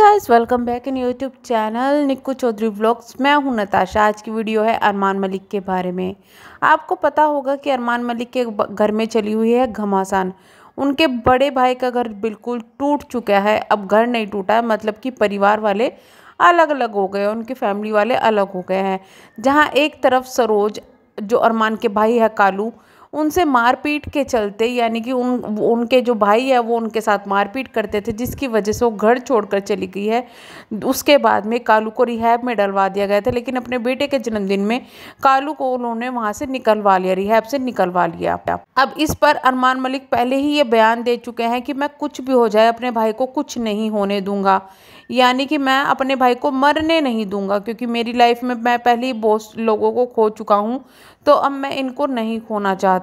Guys, welcome back in YouTube channel Nikku Chaudhary vlogs. मैं हूं नताशा। आज की वीडियो है अरमान मलिक के बारे में। आपको पता होगा कि अरमान मलिक के घर में चली हुई है घमासान। उनके बड़े भाई का घर बिल्कुल टूट चुका है। अब घर नहीं टूटा है, मतलब कि परिवार वाले अलग अलग हो गए, उनकी फैमिली वाले अलग हो गए हैं। जहाँ एक तरफ सरोज, जो अरमान के भाई है कालू, उनसे मारपीट के चलते, यानी कि उनके जो भाई है वो उनके साथ मारपीट करते थे, जिसकी वजह से वो घर छोड़कर चली गई है। उसके बाद में कालू को रिहैब में डलवा दिया गया था, लेकिन अपने बेटे के जन्मदिन में कालू को उन्होंने वहां से निकलवा लिया, रिहैब से निकलवा लिया। अब इस पर अरमान मलिक पहले ही ये बयान दे चुके हैं कि मैं कुछ भी हो जाए अपने भाई को कुछ नहीं होने दूंगा, यानी कि मैं अपने भाई को मरने नहीं दूंगा, क्योंकि मेरी लाइफ में मैं पहले ही बहुत लोगों को खो चुका हूँ, तो अब मैं इनको नहीं खोना चाहता।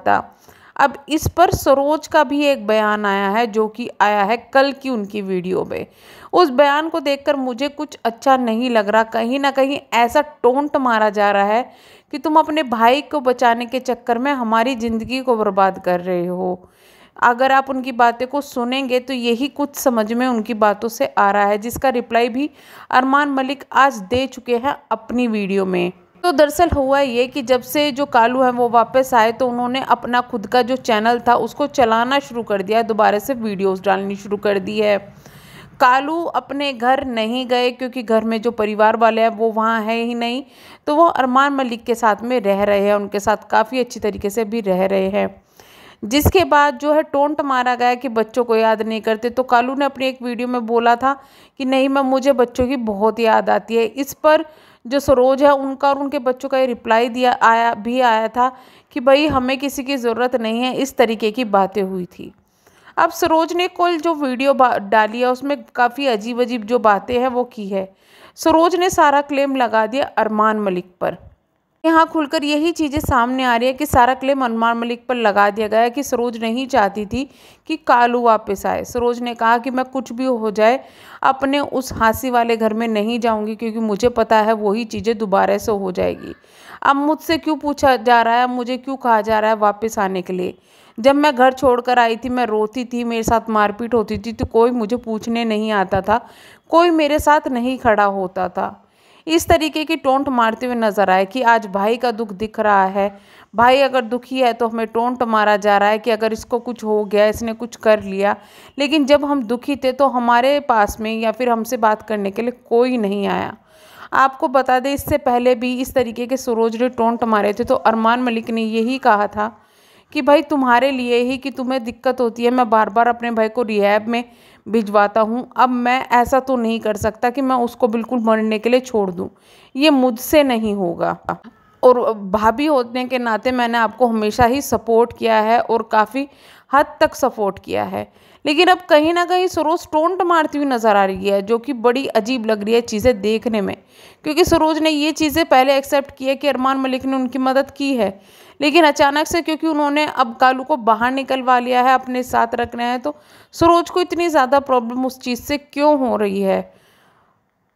अब इस पर सरोज का भी एक बयान आया है, जो कि आया है कल की उनकी वीडियो में। उस बयान को देखकर मुझे कुछ अच्छा नहीं लग रहा। कहीं ना कहीं ऐसा टोंट मारा जा रहा है कि तुम अपने भाई को बचाने के चक्कर में हमारी ज़िंदगी को बर्बाद कर रहे हो। अगर आप उनकी बातें को सुनेंगे तो यही कुछ समझ में उनकी बातों से आ रहा है, जिसका रिप्लाई भी अरमान मलिक आज दे चुके हैं अपनी वीडियो में। तो दरअसल हुआ ये कि जब से जो कालू है वो वापस आए, तो उन्होंने अपना खुद का जो चैनल था उसको चलाना शुरू कर दिया, दोबारा से वीडियोस डालनी शुरू कर दी है। कालू अपने घर नहीं गए, क्योंकि घर में जो परिवार वाले हैं वो वहाँ है ही नहीं, तो वो अरमान मलिक के साथ में रह रहे हैं, उनके साथ काफ़ी अच्छी तरीके से भी रह रहे हैं। जिसके बाद जो है टोंट मारा गया कि बच्चों को याद नहीं करते, तो कालू ने अपनी एक वीडियो में बोला था कि नहीं, मुझे बच्चों की बहुत याद आती है। इस पर जो सरोज है उनका और उनके बच्चों का ये रिप्लाई आया था कि भाई हमें किसी की ज़रूरत नहीं है, इस तरीके की बातें हुई थी। अब सरोज ने कल जो वीडियो डाली है उसमें काफ़ी अजीब अजीब जो बातें हैं वो की है। सरोज ने सारा क्लेम लगा दिया अरमान मलिक पर। यहाँ खुलकर यही चीज़ें सामने आ रही है कि सारा क्लेम अरमान मलिक पर लगा दिया गया है कि सरोज नहीं चाहती थी कि कालू वापस आए। सरोज ने कहा कि मैं कुछ भी हो जाए अपने उस हांसी वाले घर में नहीं जाऊंगी, क्योंकि मुझे पता है वही चीज़ें दोबारा से हो जाएगी। अब मुझसे क्यों पूछा जा रहा है, मुझे क्यों कहा जा रहा है वापस आने के लिए? जब मैं घर छोड़कर आई थी मैं रोती थी, मेरे साथ मारपीट होती थी, तो कोई मुझे पूछने नहीं आता था, कोई मेरे साथ नहीं खड़ा होता था। इस तरीके की टोंट मारते हुए नजर आए कि आज भाई का दुख दिख रहा है। भाई अगर दुखी है तो हमें टोंट मारा जा रहा है कि अगर इसको कुछ हो गया, इसने कुछ कर लिया। लेकिन जब हम दुखी थे तो हमारे पास में या फिर हमसे बात करने के लिए कोई नहीं आया। आपको बता दें, इससे पहले भी इस तरीके के सरोज ने टोंट मारे थे, तो अरमान मलिक ने यही कहा था कि भाई तुम्हारे लिए ही कि तुम्हें दिक्कत होती है, मैं बार बार अपने भाई को रिहैब में भिजवाता हूँ। अब मैं ऐसा तो नहीं कर सकता कि मैं उसको बिल्कुल मरने के लिए छोड़ दूँ, ये मुझसे नहीं होगा। और भाभी होने के नाते मैंने आपको हमेशा ही सपोर्ट किया है और काफ़ी हद तक सपोर्ट किया है। लेकिन अब कहीं ना कहीं सरोज टोंट मारती हुई नज़र आ रही है, जो कि बड़ी अजीब लग रही है चीज़ें देखने में, क्योंकि सरोज ने ये चीज़ें पहले एक्सेप्ट की है कि अरमान मलिक ने उनकी मदद की है। लेकिन अचानक से क्योंकि उन्होंने अब कालू को बाहर निकलवा लिया है, अपने साथ रखना है, तो सरोज को इतनी ज़्यादा प्रॉब्लम उस चीज़ से क्यों हो रही है?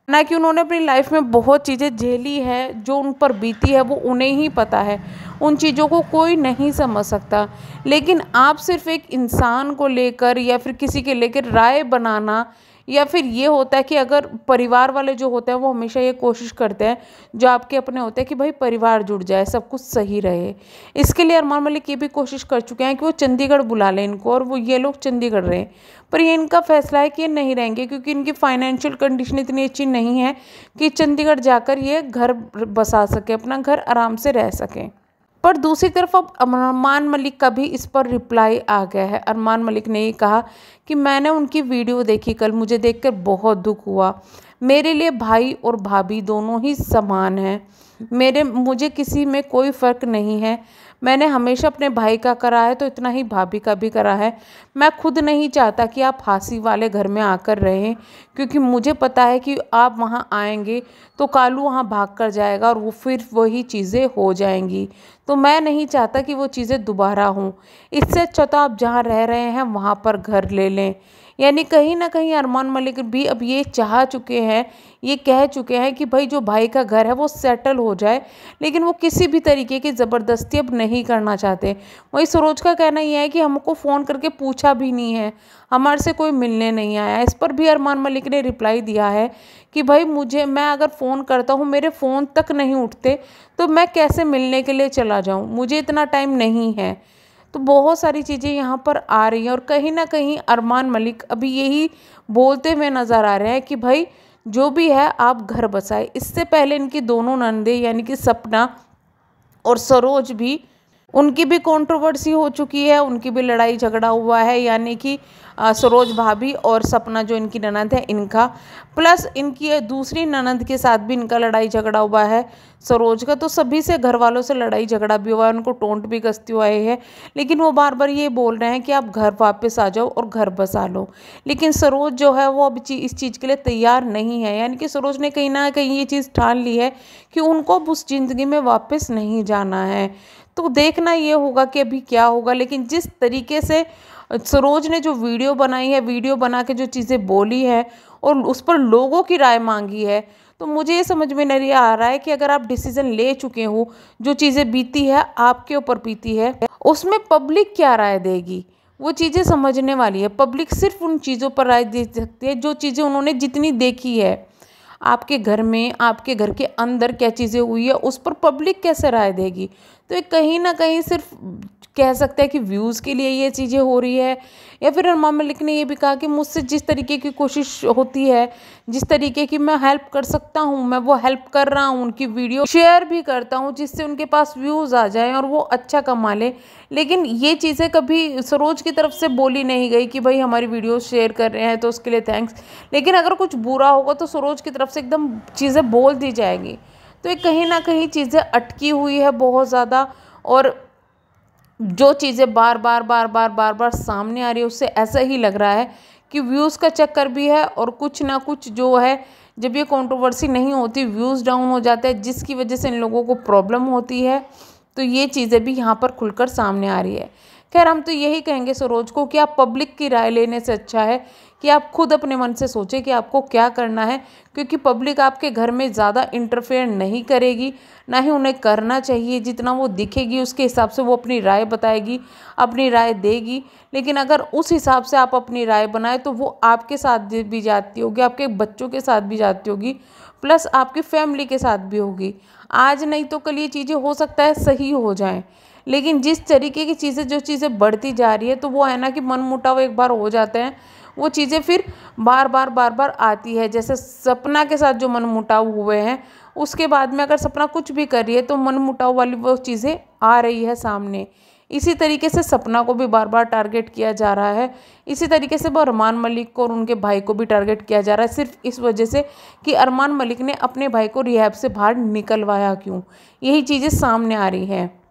ना कि उन्होंने अपनी लाइफ में बहुत चीज़ें झेली है, जो उन पर बीती है वो उन्हें ही पता है, उन चीज़ों को कोई नहीं समझ सकता। लेकिन आप सिर्फ एक इंसान को लेकर या फिर किसी के लेकर राय बनाना, या फिर ये होता है कि अगर परिवार वाले जो होते हैं वो हमेशा ये कोशिश करते हैं, जो आपके अपने होते हैं, कि भाई परिवार जुड़ जाए, सब कुछ सही रहे। इसके लिए अरमान मलिक ये भी कोशिश कर चुके हैं कि वो चंडीगढ़ बुला लें इनको, और वो ये लोग चंडीगढ़ रहें। पर ये इनका फैसला है कि ये नहीं रहेंगे, क्योंकि इनकी फाइनेंशियल कंडीशन इतनी अच्छी नहीं है कि चंडीगढ़ जाकर ये घर बसा सके, अपना घर आराम से रह सकें। पर दूसरी तरफ अब अरमान मलिक का भी इस पर रिप्लाई आ गया है। अरमान मलिक ने ये कहा कि मैंने उनकी वीडियो देखी कल, मुझे देखकर बहुत दुख हुआ। मेरे लिए भाई और भाभी दोनों ही समान हैं। मुझे किसी में कोई फ़र्क नहीं है। मैंने हमेशा अपने भाई का करा है, तो इतना ही भाभी का भी करा है। मैं खुद नहीं चाहता कि आप फांसी वाले घर में आकर रहें, क्योंकि मुझे पता है कि आप वहाँ आएंगे तो कालू वहाँ भाग कर जाएगा और वो फिर वही चीज़ें हो जाएंगी। तो मैं नहीं चाहता कि वो चीज़ें दोबारा हों। इससे अच्छा तो आप जहाँ रह रहे हैं वहाँ पर घर ले लें। यानी कहीं ना कहीं अरमान मलिक भी अब ये चाह चुके हैं, ये कह चुके हैं कि भाई जो भाई का घर है वो सेटल हो जाए, लेकिन वो किसी भी तरीके की ज़बरदस्ती अब नहीं करना चाहते। वही सरोज का कहना ये है कि हमको फ़ोन करके पूछा भी नहीं है, हमारे से कोई मिलने नहीं आया। इस पर भी अरमान मलिक ने रिप्लाई दिया है कि भाई मैं अगर फ़ोन करता हूँ मेरे फ़ोन तक नहीं उठते तो मैं कैसे मिलने के लिए चला जाऊँ, मुझे इतना टाइम नहीं है। तो बहुत सारी चीज़ें यहाँ पर आ रही हैं और कहीं ना कहीं अरमान मलिक अभी यही बोलते हुए नज़र आ रहे हैं कि भाई जो भी है आप घर बसाए। इससे पहले इनकी दोनों नंदे यानी कि सपना और सरोज भी, उनकी भी कंट्रोवर्सी हो चुकी है, उनकी भी लड़ाई झगड़ा हुआ है, यानी कि सरोज भाभी और सपना जो इनकी ननद है इनका, प्लस इनकी दूसरी ननद के साथ भी इनका लड़ाई झगड़ा हुआ है सरोज का। तो सभी से, घर वालों से लड़ाई झगड़ा भी हुआ है, उनको टोंट भी कसते हुए हैं, लेकिन वो बार बार ये बोल रहे हैं कि आप घर वापस आ जाओ और घर बसा लो। लेकिन सरोज जो है वो अब इस चीज़ के लिए तैयार नहीं है, यानी कि सरोज ने कहीं ना कहीं ये चीज़ ठान ली है कि उनको अब उस ज़िंदगी में वापस नहीं जाना है। तो देखना ये होगा कि अभी क्या होगा। लेकिन जिस तरीके से सरोज ने जो वीडियो बनाई है, वीडियो बना के जो चीज़ें बोली है और उस पर लोगों की राय मांगी है, तो मुझे ये समझ में नहीं आ रहा है कि अगर आप डिसीज़न ले चुके हो, जो चीज़ें बीती है आपके ऊपर बीती है, उसमें पब्लिक क्या राय देगी, वो चीज़ें समझने वाली है। पब्लिक सिर्फ उन चीज़ों पर राय दे सकती है जो चीज़ें उन्होंने जितनी देखी है। आपके घर में, आपके घर के अंदर क्या चीज़ें हुई है उस पर पब्लिक कैसे राय देगी। तो ये कहीं ना कहीं सिर्फ कह सकते हैं कि व्यूज़ के लिए ये चीज़ें हो रही है। या फिर अरमान मलिक ने ये भी कहा कि मुझसे जिस तरीके की कोशिश होती है, जिस तरीके की मैं हेल्प कर सकता हूँ मैं वो हेल्प कर रहा हूँ, उनकी वीडियो शेयर भी करता हूँ जिससे उनके पास व्यूज़ आ जाएं और वो अच्छा कमा ले। लेकिन ये चीज़ें कभी सरोज की तरफ से बोली नहीं गई कि भाई हमारी वीडियो शेयर कर रहे हैं तो उसके लिए थैंक्स। लेकिन अगर कुछ बुरा होगा तो सरोज की तरफ से एकदम चीज़ें बोल दी जाएगी। तो ये कहीं ना कहीं चीज़ें अटकी हुई है बहुत ज़्यादा, और जो चीज़ें बार बार बार बार बार बार सामने आ रही है उससे ऐसा ही लग रहा है कि व्यूज़ का चक्कर भी है, और कुछ ना कुछ जो है, जब ये कंट्रोवर्सी नहीं होती व्यूज़ डाउन हो जाते हैं जिसकी वजह से इन लोगों को प्रॉब्लम होती है। तो ये चीज़ें भी यहाँ पर खुलकर सामने आ रही है। खैर हम तो यही कहेंगे सरोज को कि आप पब्लिक की राय लेने से अच्छा है कि आप खुद अपने मन से सोचें कि आपको क्या करना है, क्योंकि पब्लिक आपके घर में ज़्यादा इंटरफेयर नहीं करेगी, ना ही उन्हें करना चाहिए। जितना वो दिखेगी उसके हिसाब से वो अपनी राय बताएगी, अपनी राय देगी। लेकिन अगर उस हिसाब से आप अपनी राय बनाए तो वो आपके साथ भी जाती होगी, आपके बच्चों के साथ भी जाती होगी, प्लस आपकी फैमिली के साथ भी होगी। आज नहीं तो कल ये चीज़ें हो सकता है सही हो जाएं। लेकिन जिस तरीके की चीज़ें, जो चीज़ें बढ़ती जा रही है, तो वो है ना कि मनमुटाव एक बार हो जाते हैं, वो चीज़ें फिर बार बार बार बार आती है। जैसे सपना के साथ जो मनमुटाव हुए हैं, उसके बाद में अगर सपना कुछ भी कर रही है तो मनमुटाव वाली वो चीज़ें आ रही है सामने। इसी तरीके से सपना को भी बार बार टारगेट किया जा रहा है। इसी तरीके से वो अरमान मलिक को और उनके भाई को भी टारगेट किया जा रहा है, सिर्फ इस वजह से कि अरमान मलिक ने अपने भाई को रिहैब से बाहर निकलवाया क्यों। यही चीज़ें सामने आ रही हैं।